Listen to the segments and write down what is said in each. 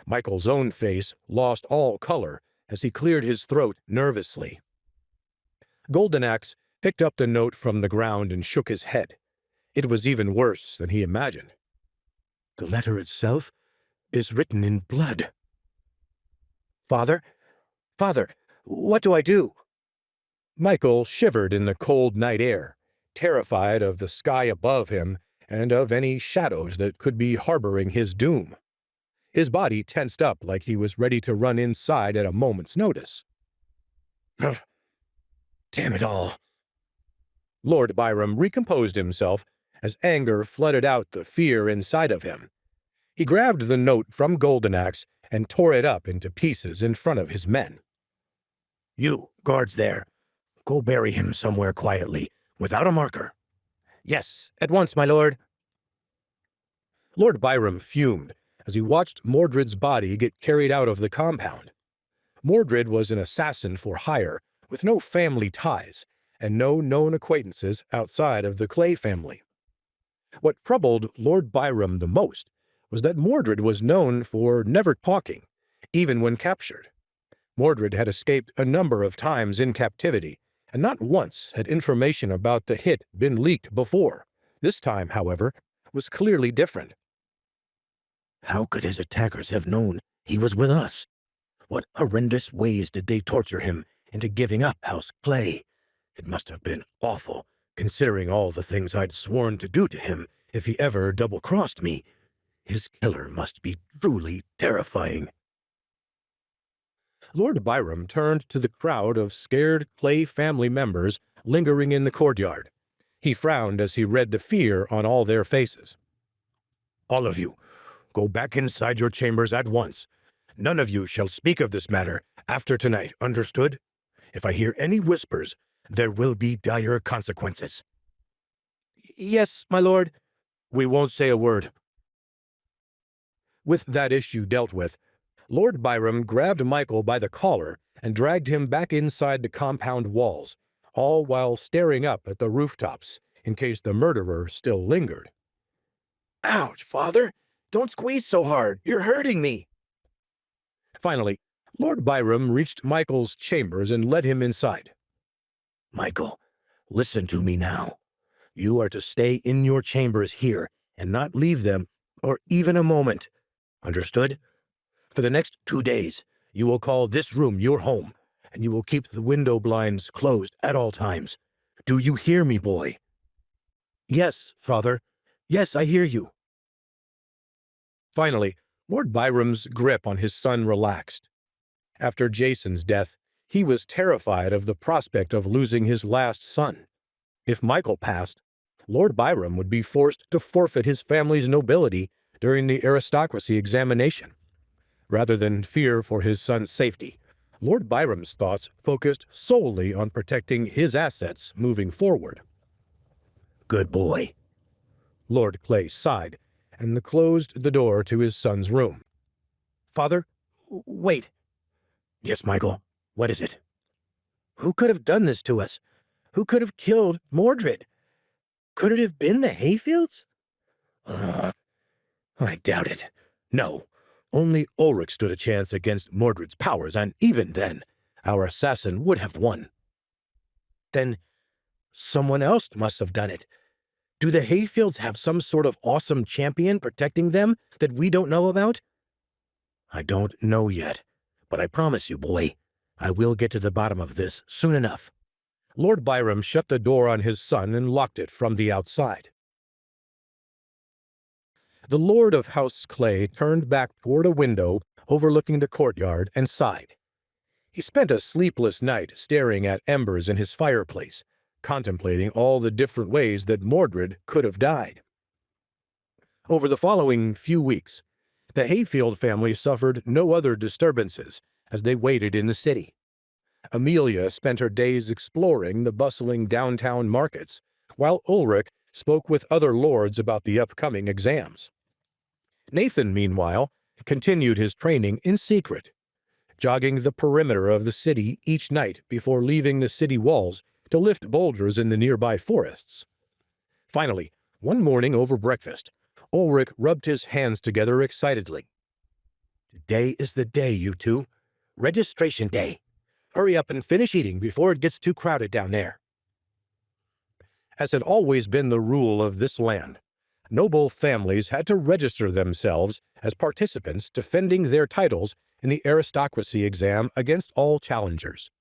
Michael's own face lost all color as he cleared his throat nervously. Goldenaxe picked up the note from the ground and shook his head. It was even worse than he imagined. The letter itself is written in blood. Father, what do I do? Michael shivered in the cold night air, terrified of the sky above him and of any shadows that could be harboring his doom. His body tensed up like he was ready to run inside at a moment's notice. Damn it all. Lord Byrum recomposed himself as anger flooded out the fear inside of him. He grabbed the note from Goldenaxe and tore it up into pieces in front of his men. You, guards there, go bury him somewhere quietly, without a marker. Yes, at once, my lord. Lord Byrum fumed as he watched Mordrid's body get carried out of the compound. Mordrid was an assassin for hire, with no family ties, and no known acquaintances outside of the Clay family. What troubled Lord Byrum the most was that Mordrid was known for never talking, even when captured. Mordrid had escaped a number of times in captivity, and not once had information about the hit been leaked before. This time, however, was clearly different. How could his attackers have known he was with us? What horrendous ways did they torture him into giving up House Clay? It must have been awful, considering all the things I'd sworn to do to him if he ever double-crossed me. His killer must be truly terrifying. Lord Byrum turned to the crowd of scared Clay family members lingering in the courtyard. He frowned as he read the fear on all their faces. All of you, go back inside your chambers at once. None of you shall speak of this matter after tonight, understood? If I hear any whispers, there will be dire consequences. Yes, my lord. We won't say a word. With that issue dealt with, Lord Byrum grabbed Michael by the collar and dragged him back inside the compound walls, all while staring up at the rooftops in case the murderer still lingered. Ouch, Father! Don't squeeze so hard. You're hurting me. Finally, Lord Byrum reached Michael's chambers and led him inside. Michael, listen to me now. You are to stay in your chambers here and not leave them or even a moment. Understood? For the next 2 days, you will call this room your home, and you will keep the window blinds closed at all times. Do you hear me, boy? Yes, Father. Yes, I hear you. Finally, Lord Byrum's grip on his son relaxed. After Jason's death, he was terrified of the prospect of losing his last son. If Michael passed, Lord Byrum would be forced to forfeit his family's nobility during the aristocracy examination. Rather than fear for his son's safety, Lord Byrum's thoughts focused solely on protecting his assets moving forward. Good boy. Lord Clay sighed and closed the door to his son's room. Father, wait. Yes, Michael, what is it? Who could have done this to us? Who could have killed Mordrid? Could it have been the Hayfields? I doubt it. No, only Ulrich stood a chance against Mordred's powers, and even then, our assassin would have won. Then someone else must have done it. Do the Hayfields have some sort of awesome champion protecting them that we don't know about? I don't know yet, but I promise you, boy, I will get to the bottom of this soon enough. Lord Byrum shut the door on his son and locked it from the outside. The Lord of House Clay turned back toward a window overlooking the courtyard and sighed. He spent a sleepless night staring at embers in his fireplace, contemplating all the different ways that Mordrid could have died. Over the following few weeks, the Hayfield family suffered no other disturbances as they waited in the city. Amelia spent her days exploring the bustling downtown markets, while Ulrich spoke with other lords about the upcoming exams. Nathan, meanwhile, continued his training in secret, jogging the perimeter of the city each night before leaving the city walls to lift boulders in the nearby forests. Finally, one morning over breakfast, Ulrich rubbed his hands together excitedly. Today is the day, you two. Registration day. Hurry up and finish eating before it gets too crowded down there. As had always been the rule of this land, noble families had to register themselves as participants defending their titles in the aristocracy exam against all challengers,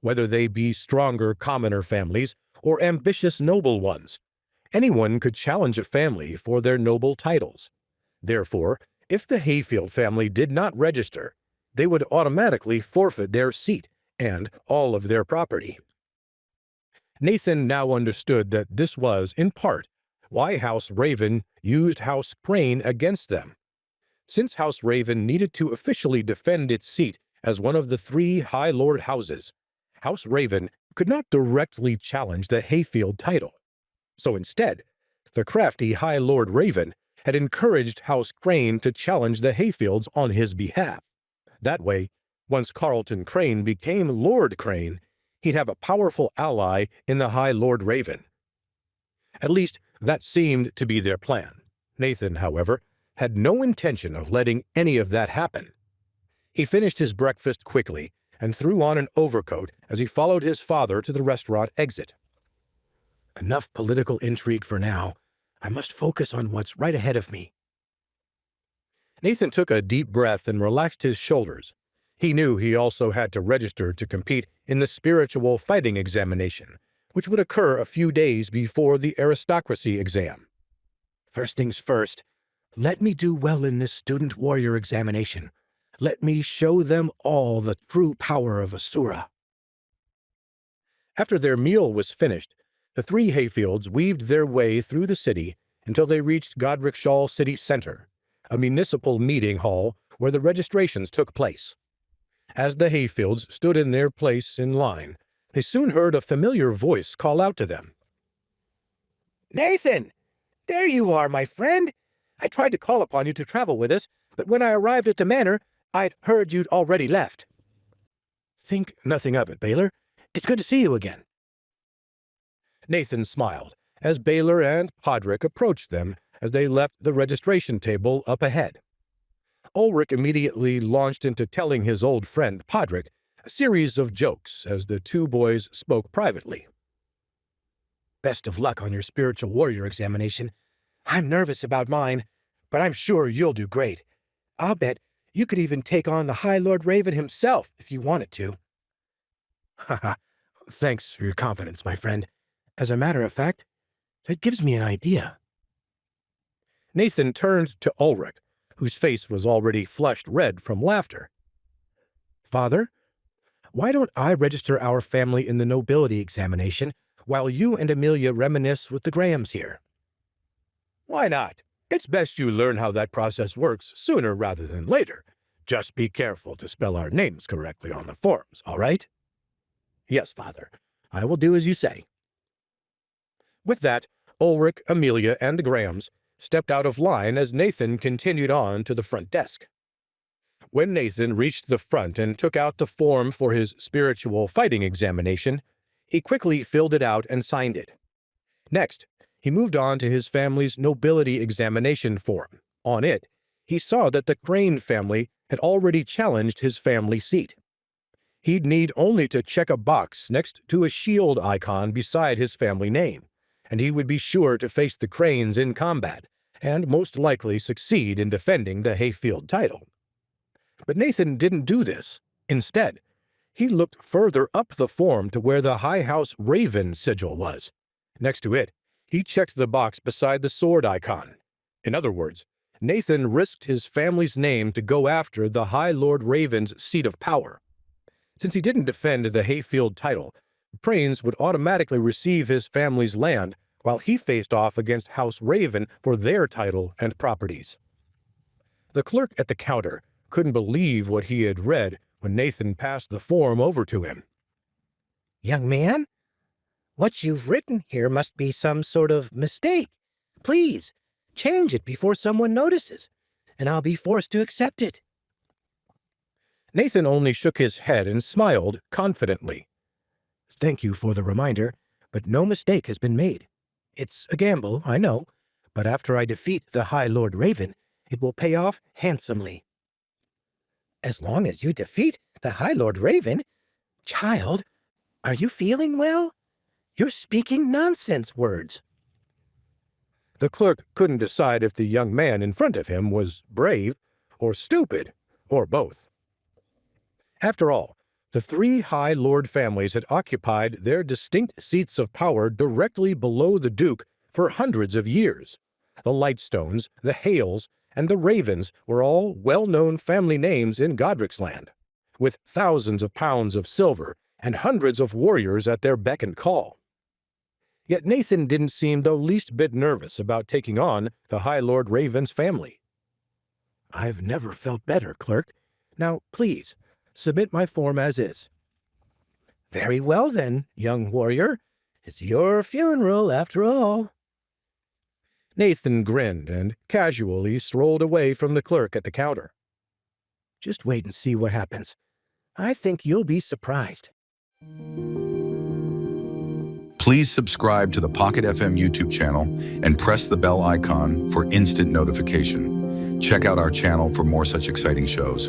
whether they be stronger commoner families or ambitious noble ones. Anyone could challenge a family for their noble titles. Therefore, if the Hayfield family did not register, they would automatically forfeit their seat and all of their property. Nathan now understood that this was, in part, why House Raven used House Crane against them. Since House Raven needed to officially defend its seat as one of the 3 High Lord houses, House Raven could not directly challenge the Hayfield title. So instead, the crafty High Lord Raven had encouraged House Crane to challenge the Hayfields on his behalf. That way, once Carlton Crane became Lord Crane, he'd have a powerful ally in the High Lord Raven. At least, that seemed to be their plan. Nathan, however, had no intention of letting any of that happen. He finished his breakfast quickly and threw on an overcoat as he followed his father to the restaurant exit. Enough political intrigue for now. I must focus on what's right ahead of me. Nathan took a deep breath and relaxed his shoulders. He knew he also had to register to compete in the spiritual fighting examination, which would occur a few days before the aristocracy exam. First things first, let me do well in this student warrior examination. Let me show them all the true power of Asura. After their meal was finished, the 3 Hayfields weaved their way through the city until they reached Godricshall City Center, a municipal meeting hall where the registrations took place. As the Hayfields stood in their place in line, they soon heard a familiar voice call out to them. "Nathan! There you are, my friend! I tried to call upon you to travel with us, but when I arrived at the manor, I'd heard you'd already left." "Think nothing of it, Baylor. It's good to see you again." Nathan smiled as Baylor and Podrick approached them as they left the registration table up ahead. Ulrich immediately launched into telling his old friend Podrick a series of jokes as the 2 boys spoke privately. "Best of luck on your spiritual warrior examination. I'm nervous about mine, but I'm sure you'll do great. I'll bet you could even take on the High Lord Raven himself if you wanted to." "Haha, thanks for your confidence, my friend. As a matter of fact, that gives me an idea." Nathan turned to Ulrich, whose face was already flushed red from laughter. "Father, why don't I register our family in the nobility examination while you and Amelia reminisce with the Grahams here?" "Why not? It's best you learn how that process works sooner rather than later. Just be careful to spell our names correctly on the forms, all right?" "Yes, Father. I will do as you say." With that, Ulrich, Amelia, and the Grahams stepped out of line as Nathan continued on to the front desk. When Nathan reached the front and took out the form for his spiritual fighting examination, he quickly filled it out and signed it. Next, he moved on to his family's nobility examination form. On it, he saw that the Crane family had already challenged his family seat. He'd need only to check a box next to a shield icon beside his family name, and he would be sure to face the Cranes in combat, and most likely succeed in defending the Hayfield title. But Nathan didn't do this. Instead, he looked further up the form to where the High House Raven sigil was. Next to it, he checked the box beside the sword icon. In other words, Nathan risked his family's name to go after the High Lord Raven's seat of power. Since he didn't defend the Hayfield title, Prains would automatically receive his family's land while he faced off against House Raven for their title and properties. The clerk at the counter couldn't believe what he had read when Nathan passed the form over to him. "Young man, what you've written here must be some sort of mistake. Please, change it before someone notices, and I'll be forced to accept it." Nathan only shook his head and smiled confidently. "Thank you for the reminder, but no mistake has been made. It's a gamble, I know, but after I defeat the High Lord Raven, it will pay off handsomely." As long as you defeat the High Lord Raven. Child, are you feeling well? You're speaking nonsense words. The clerk couldn't decide if the young man in front of him was brave or stupid, or both. After all, the three High Lord families had occupied their distinct seats of power directly below the Duke for hundreds of years. The Lightstones, the Hales, and the Ravens were all well-known family names in Godric's land, with thousands of pounds of silver and hundreds of warriors at their beck and call. Yet Nathan didn't seem the least bit nervous about taking on the High Lord Raven's family. "I've never felt better, clerk. Now, please, submit my form as is." "Very well, then, young warrior. It's your funeral, after all." Nathan grinned and casually strolled away from the clerk at the counter. "Just wait and see what happens. I think you'll be surprised." Please subscribe to the Pocket FM YouTube channel and press the bell icon for instant notification. Check out our channel for more such exciting shows.